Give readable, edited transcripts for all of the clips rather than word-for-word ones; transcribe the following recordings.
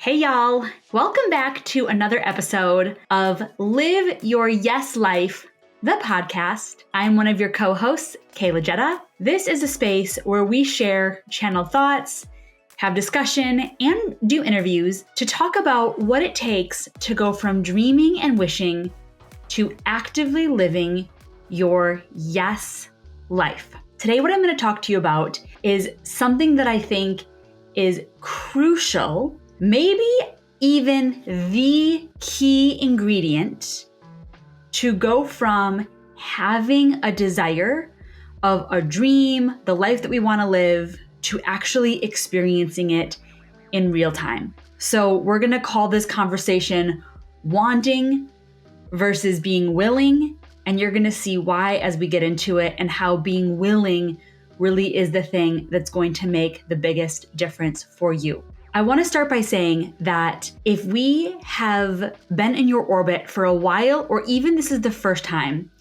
Hey y'all, welcome back to another episode of Live Your Yes Life, the podcast. I'm one of your co-hosts, Kaela Jetta. This is a space where we share channeled thoughts, have discussion, and do interviews to talk about what it takes to go from dreaming and wishing to actively living your yes life. Today, what I'm going to talk to you about is something that I think is crucial, maybe even the key ingredient to go from having a desire of a dream, the life that we want to live, to actually experiencing it in real time. So we're going to call this conversation wanting versus being willing, and you're going to see why as we get into it and how being willing really is the thing that's going to make the biggest difference for you. I want to start by saying that if we have been in your orbit for a while, or even this is the first time,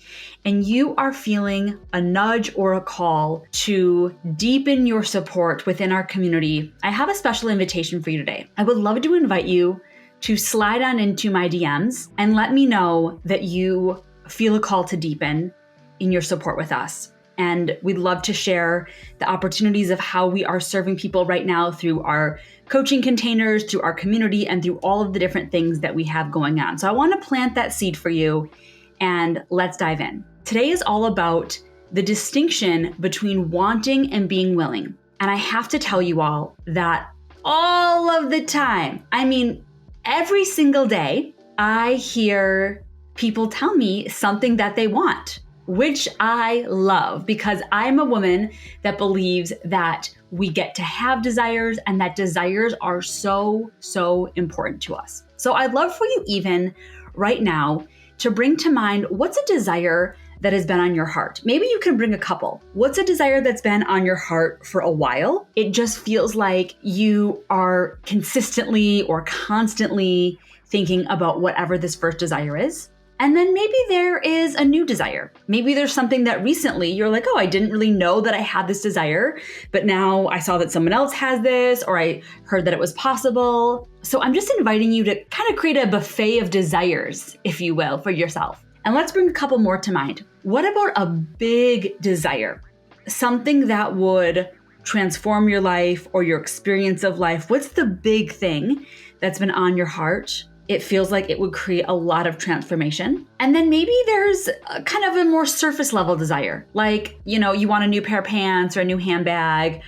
and you are feeling a nudge or a call to deepen your support within our community, I have a special invitation for you today. I would love to invite you to slide on into my DMs and let me know that you feel a call to deepen in your support with us. And we'd love to share the opportunities of how we are serving people right now through our coaching containers, through our community, and through all of the different things that we have going on. So I want to plant that seed for you, and let's dive in. Today is all about the distinction between wanting and being willing. And I have to tell you all that all of the time, every single day, I hear people tell me something that they want, which I love because I'm a woman that believes that we get to have desires and that desires are so important to us. So I'd love for you even right now to bring to mind what's a desire that has been on your heart. Maybe you can bring a couple. What's a desire that's been on your heart for a while? It just feels like you are consistently or constantly thinking about whatever this first desire is. And then maybe there is a new desire. Maybe there's something that recently you're like, oh, I didn't really know that I had this desire, but now I saw that someone else has this, or I heard that it was possible. So I'm just inviting you to kind of create a buffet of desires, if you will, for yourself. And let's bring a couple more to mind. What about a big desire? Something that would transform your life or your experience of life. What's the big thing that's been on your heart? It feels like it would create a lot of transformation. And then maybe there's a kind of a more surface level desire, like, you want a new pair of pants or a new handbag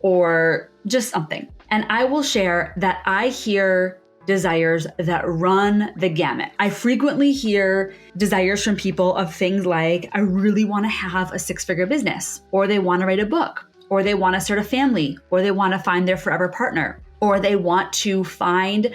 or just something. And I will share that I hear desires that run the gamut. I frequently hear desires from people of things like, I really want to have a 6-figure business, or they want to write a book, or they want to start a family, or they want to find their forever partner, or they want to find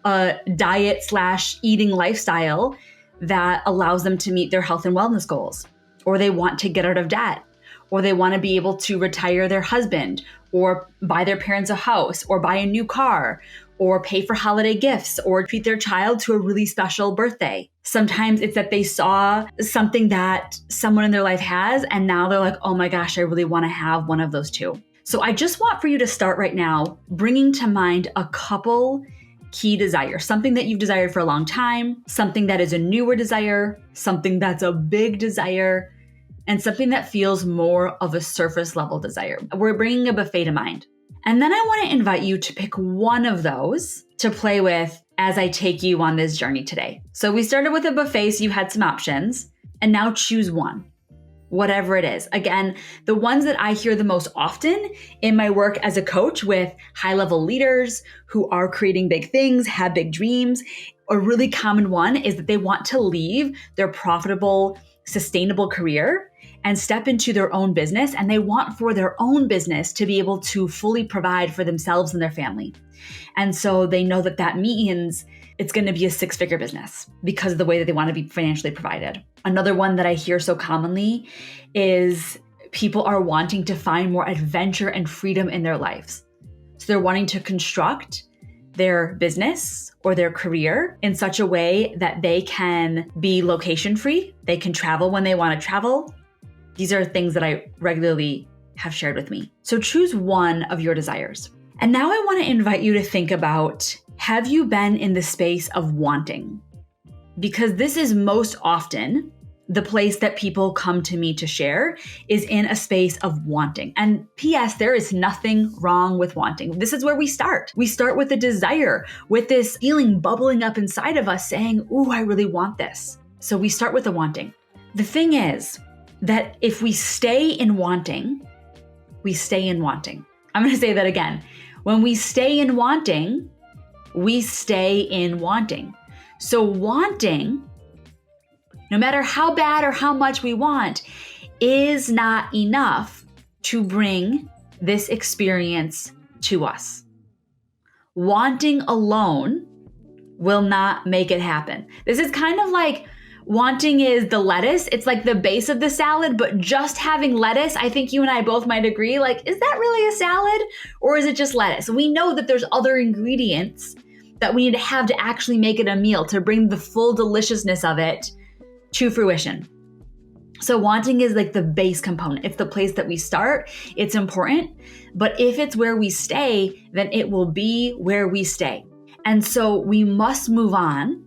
a diet/eating lifestyle that allows them to meet their health and wellness goals, or they want to get out of debt, or they want to be able to retire their husband, or buy their parents a house, or buy a new car, or pay for holiday gifts, or treat their child to a really special birthday. Sometimes it's that they saw something that someone in their life has, and now they're like, oh my gosh, I really want to have one of those too. So I just want for you to start right now, bringing to mind a couple key desires, something that you've desired for a long time, something that is a newer desire, something that's a big desire, and something that feels more of a surface level desire. We're bringing a buffet to mind. And then I want to invite you to pick one of those to play with as I take you on this journey today. So we started with a buffet, so you had some options, and now choose one. Whatever it is. Again, the ones that I hear the most often in my work as a coach with high-level leaders who are creating big things, have big dreams, a really common one is that they want to leave their profitable, sustainable career and step into their own business, and they want for their own business to be able to fully provide for themselves and their family. And so they know that that means it's going to be a 6-figure business because of the way that they want to be financially provided. Another one that I hear so commonly is people are wanting to find more adventure and freedom in their lives. So they're wanting to construct their business or their career in such a way that they can be location free. They can travel when they want to travel. These are things that I regularly have shared with me. So choose one of your desires. And now I want to invite you to think about, have you been in the space of wanting? Because this is most often the place that people come to me to share is in a space of wanting. And P.S., there is nothing wrong with wanting. This is where we start. We start with a desire, with this feeling bubbling up inside of us saying, ooh, I really want this. So we start with the wanting. The thing is that if we stay in wanting, we stay in wanting. I'm going to say that again. When we stay in wanting, we stay in wanting. So wanting, no matter how bad or how much we want, is not enough to bring this experience to us. Wanting alone will not make it happen. This is kind of like wanting is the lettuce. It's like the base of the salad, but just having lettuce, I think you and I both might agree, like, is that really a salad or is it just lettuce? We know that there's other ingredients that we need to have to actually make it a meal to bring the full deliciousness of it to fruition. So wanting is like the base component. It's the place that we start. It's important. But if it's where we stay, then it will be where we stay. And so we must move on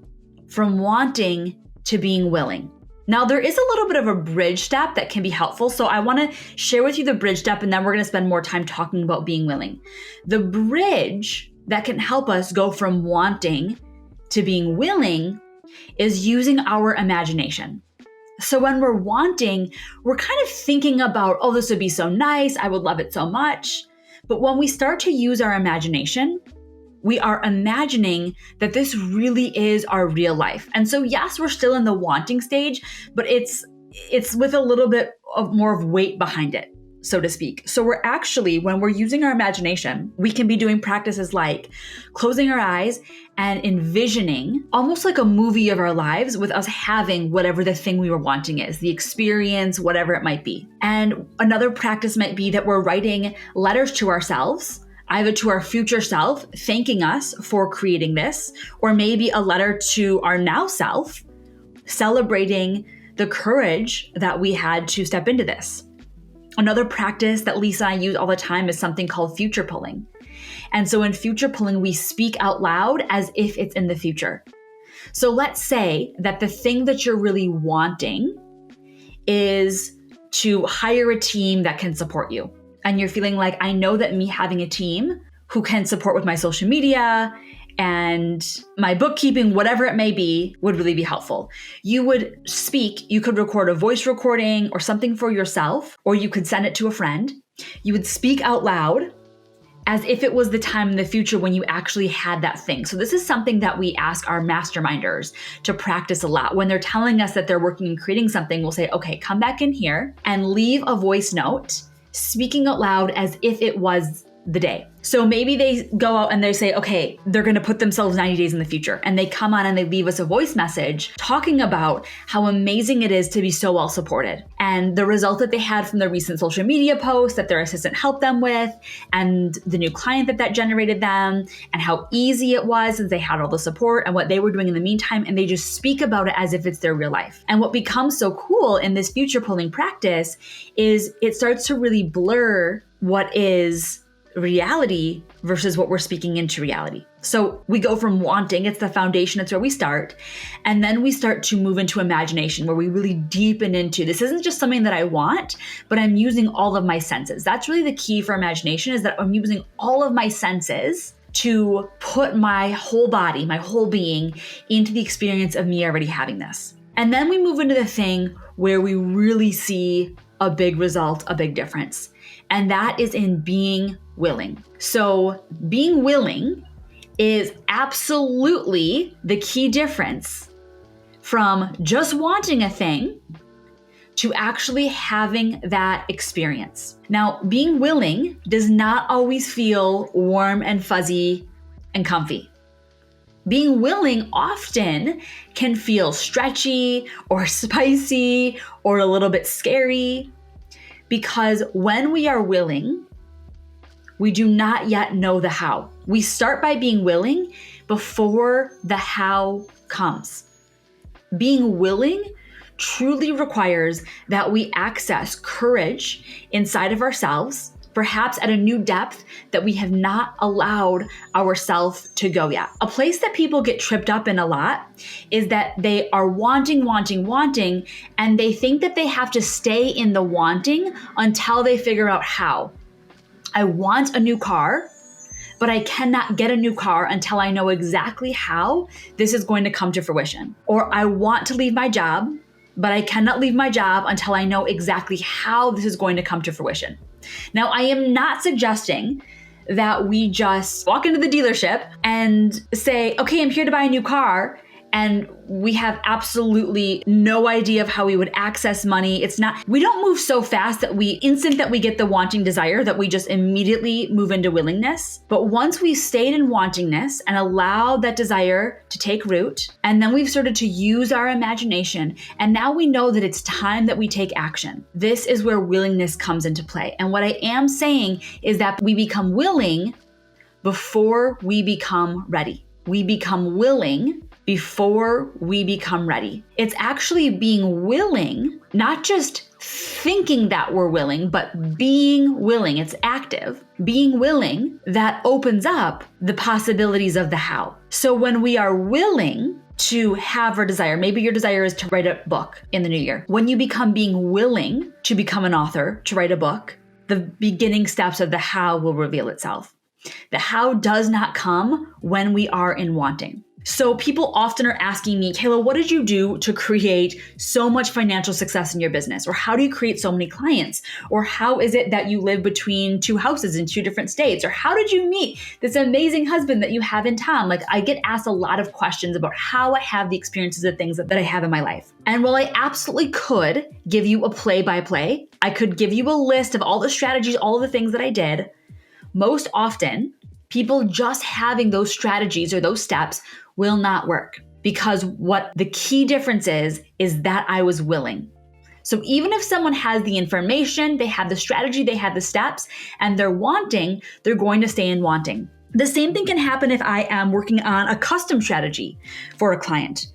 from wanting to being willing. Now, there is a little bit of a bridge step that can be helpful. So I want to share with you the bridge step, and then we're going to spend more time talking about being willing. The bridge that can help us go from wanting to being willing is using our imagination. So when we're wanting, we're kind of thinking about, oh, this would be so nice. I would love it so much. But when we start to use our imagination, we are imagining that this really is our real life. And so yes, we're still in the wanting stage, but it's with a little bit of more of weight behind it, so to speak. So we're actually, when we're using our imagination, we can be doing practices like closing our eyes and envisioning almost like a movie of our lives with us having whatever the thing we were wanting is, the experience, whatever it might be. And another practice might be that we're writing letters to ourselves, either to our future self, thanking us for creating this, or maybe a letter to our now self, celebrating the courage that we had to step into this. Another practice that Lisa and I use all the time is something called future pulling. And so in future pulling, we speak out loud as if it's in the future. So let's say that the thing that you're really wanting is to hire a team that can support you. And you're feeling like, I know that me having a team who can support with my social media and my bookkeeping, whatever it may be, would really be helpful. You would speak, you could record a voice recording or something for yourself, or you could send it to a friend. You would speak out loud as if it was the time in the future when you actually had that thing. So this is something that we ask our masterminders to practice a lot. When they're telling us that they're working and creating something, we'll say, okay, come back in here and leave a voice note, speaking out loud as if it was the day. So maybe they go out and they say, okay, they're going to put themselves 90 days in the future. And they come on and they leave us a voice message talking about how amazing it is to be so well supported and the result that they had from the recent social media post that their assistant helped them with and the new client that generated them and how easy it was as they had all the support and what they were doing in the meantime. And they just speak about it as if it's their real life. And what becomes so cool in this future pulling practice is it starts to really blur what is reality versus what we're speaking into reality. So we go from wanting, it's the foundation, it's where we start. And then we start to move into imagination where we really deepen into, this isn't just something that I want, but I'm using all of my senses. That's really the key for imagination, is that I'm using all of my senses to put my whole body, my whole being into the experience of me already having this. And then we move into the thing where we really see a big result, a big difference. And that is in being willing. So being willing is absolutely the key difference from just wanting a thing to actually having that experience. Now, being willing does not always feel warm and fuzzy and comfy. Being willing often can feel stretchy or spicy or a little bit scary, because when we are willing, we do not yet know the how. We start by being willing before the how comes. Being willing truly requires that we access courage inside of ourselves perhaps at a new depth that we have not allowed ourselves to go yet. A place that people get tripped up in a lot is that they are wanting, and they think that they have to stay in the wanting until they figure out how. I want a new car, but I cannot get a new car until I know exactly how this is going to come to fruition. Or I want to leave my job, but I cannot leave my job until I know exactly how this is going to come to fruition. Now, I am not suggesting that we just walk into the dealership and say, okay, I'm here to buy a new car, and we have absolutely no idea of how we would access money. We don't move so fast that instant that we get the wanting desire that we just immediately move into willingness. But once we stayed in wantingness and allowed that desire to take root, and then we've started to use our imagination, and now we know that it's time that we take action. This is where willingness comes into play. And what I am saying is that we become willing before we become ready. We become willing before we become ready. It's actually being willing, not just thinking that we're willing, but being willing. It's active. Being willing that opens up the possibilities of the how. So when we are willing to have our desire, maybe your desire is to write a book in the new year. When you become being willing to become an author, to write a book, the beginning steps of the how will reveal itself. The how does not come when we are in wanting. So people often are asking me, Kaela, what did you do to create so much financial success in your business? Or how do you create so many clients? Or how is it that you live between two houses in two different states? Or how did you meet this amazing husband that you have in town? Like, I get asked a lot of questions about how I have the experiences of things that I have in my life. And while I absolutely could give you a play-by-play, I could give you a list of all the strategies, all of the things that I did. Most often, people just having those strategies or those steps will not work, because what the key difference is that I was willing. So even if someone has the information, they have the strategy, they have the steps, and they're wanting, they're going to stay in wanting. The same thing can happen if I am working on a custom strategy for a client,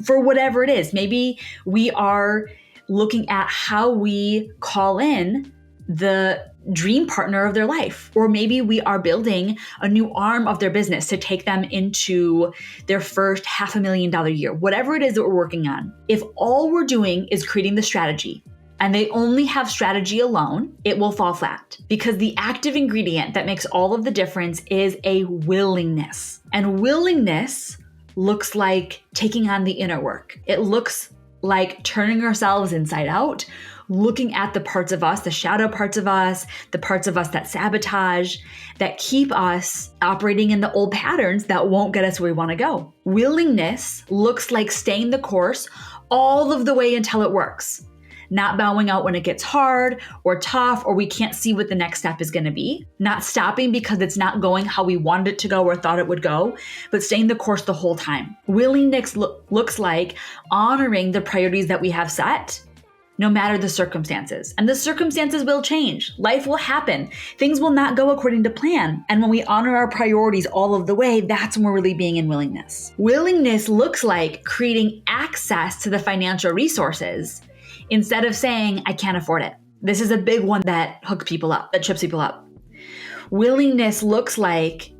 for whatever it is. Maybe we are looking at how we call in the dream partner of their life. Or maybe we are building a new arm of their business to take them into their first $500,000 year, whatever it is that we're working on. If all we're doing is creating the strategy and they only have strategy alone, it will fall flat, because the active ingredient that makes all of the difference is a willingness. And willingness looks like taking on the inner work. It looks like turning ourselves inside out, looking at the parts of us, the shadow parts of us, the parts of us that sabotage, that keep us operating in the old patterns that won't get us where we want to go. Willingness looks like staying the course all of the way until it works. Not bowing out when it gets hard or tough, or we can't see what the next step is going to be. Not stopping because it's not going how we wanted it to go or thought it would go, but staying the course the whole time. Willingness looks like honoring the priorities that we have set, no matter the circumstances. And the circumstances will change. Life will happen. Things will not go according to plan. And when we honor our priorities all of the way, that's when we're really being in willingness. Willingness looks like creating access to the financial resources instead of saying, I can't afford it. This is a big one that hooks people up, that trips people up. Willingness looks like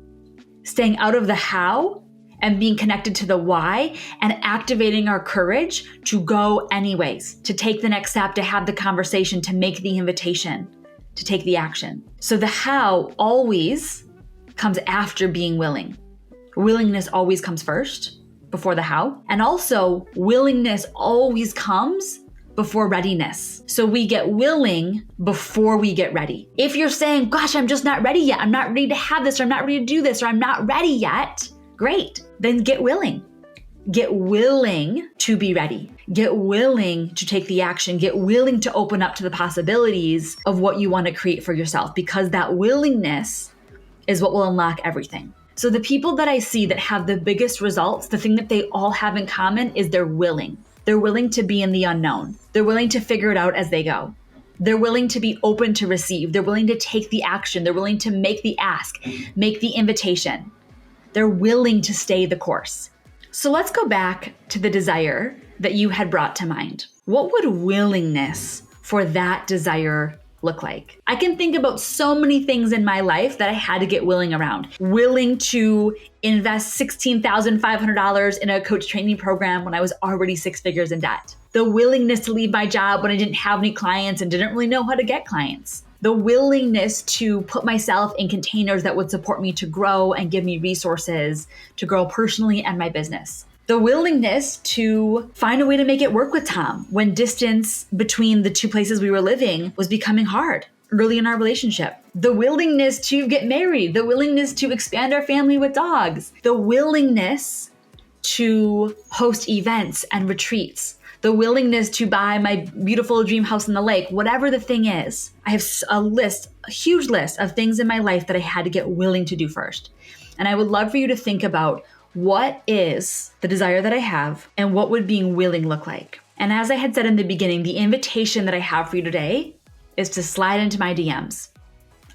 staying out of the how and being connected to the why and activating our courage to go anyways, to take the next step, to have the conversation, to make the invitation, to take the action. So the how always comes after being willing. Willingness always comes first before the how. And also willingness always comes before readiness. So we get willing before we get ready. If you're saying, gosh, I'm just not ready yet. I'm not ready to have this, or I'm not ready to do this, or I'm not ready yet. Great. Then get willing. Get willing to be ready. Get willing to take the action. Get willing to open up to the possibilities of what you want to create for yourself, because that willingness is what will unlock everything. So the people that I see that have the biggest results, the thing that they all have in common is they're willing. They're willing to be in the unknown. They're willing to figure it out as they go. They're willing to be open to receive. They're willing to take the action. They're willing to make the ask, make the invitation. They're willing to stay the course. So let's go back to the desire that you had brought to mind. What would willingness for that desire look like? I can think about so many things in my life that I had to get willing around. Willing to invest $16,500 in a coach training program when I was already 6 figures in debt. The willingness to leave my job when I didn't have any clients and didn't really know how to get clients. The willingness to put myself in containers that would support me to grow and give me resources to grow personally and my business. The willingness to find a way to make it work with Tom when distance between the 2 places we were living was becoming hard early in our relationship. The willingness to get married, the willingness to expand our family with dogs, the willingness to host events and retreats, the willingness to buy my beautiful dream house on the lake, whatever the thing is. I have a huge list of things in my life that I had to get willing to do first. And I would love for you to think about, what is the desire that I have and what would being willing look like? And as I had said in the beginning, the invitation that I have for you today is to slide into my DMs.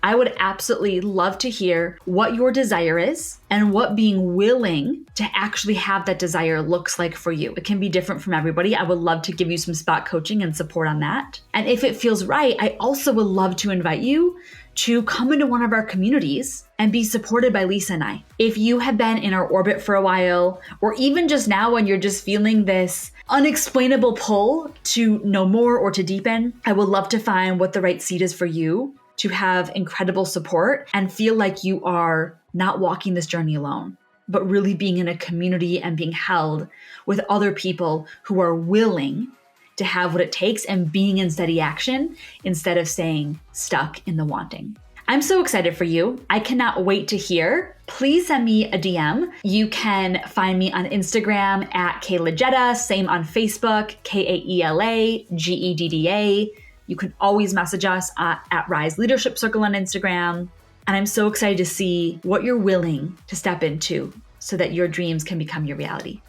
I would absolutely love to hear what your desire is and what being willing to actually have that desire looks like for you. It can be different from everybody. I would love to give you some spot coaching and support on that. And if it feels right, I also would love to invite you to come into one of our communities and be supported by Lisa and I. If you have been in our orbit for a while, or even just now when you're just feeling this unexplainable pull to know more or to deepen, I would love to find what the right seat is for you to have incredible support and feel like you are not walking this journey alone, but really being in a community and being held with other people who are willing to have what it takes and being in steady action instead of staying stuck in the wanting. I'm so excited for you. I cannot wait to hear. Please send me a DM. You can find me on Instagram at Kaela Jedda, same on Facebook, Kaela Gedda. You can always message us at Rise Leadership Circle on Instagram. And I'm so excited to see what you're willing to step into so that your dreams can become your reality.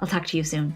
I'll talk to you soon.